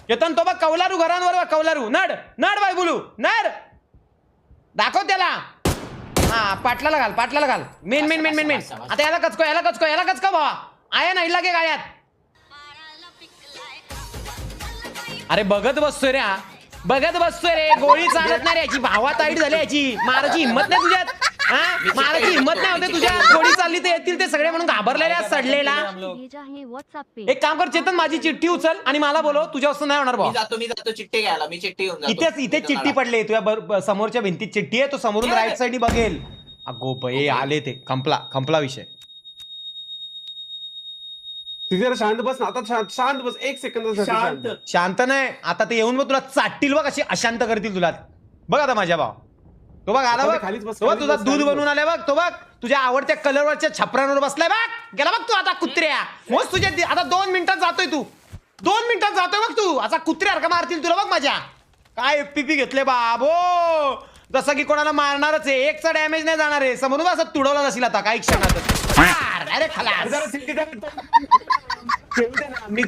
केतन तो बघ कौलारू घरांवर बघ कौलारू नड नड बाय बोलू नड दाखव त्याला हा पाटलाला घाल main main main main main आता याला कचको भावा आया नाही लागे गाड्यात अरे बघत बसतोय रे गोळी चालत नाही रे याची भावा ताईट झाली याची माराची हिंमत नाही तुझ्यात माराची हिंमत नाही होते तुझ्यात गोळी चालली तर येतील ते सगळे म्हणून घाबरलेले सडलेला एक काम कर चेतन माझी चिठ्ठी उचल आणि मला बोलव तुझ्या वस्तू नाही होणार भाऊ मी जातो चिठ्ठी घ्यायला मी चिठ्ठी घेऊन जातो इथे चिठ्ठी पडली तुझ्या समोरच्या भिंतीत चिठ्ठी आहे तो समोरून राईट साईड बघेल अगो बये आले ते कंपला विषय जरा शांत बस ना आता शांत बस 1 सेकंद शांत नाही आता ते येऊन बघ तुला चाटतील बघ अशी अशांत करतील तुला बघ आता माझ्या भाव तो बघ आला बघ तो बघ तुझा दूध बनवून आलाय बघ तो बघ तुझ्या आवडत्या कलरवरच्या छपरांवर बसलाय बघ गेला बघ तू आता कुत्र्या मोज तुझ्या आता 2 मिनिटात जातोय बघ तू आता कुत्र्या का मारतील तुला बघ माझ्या काय FPP घेतले बाबो जसं की कोणाला मारणारच आहे एकचा डॅमेज नाही जाणार आहे समोरून असं तुडवला जाशील आता काही क्षणात मी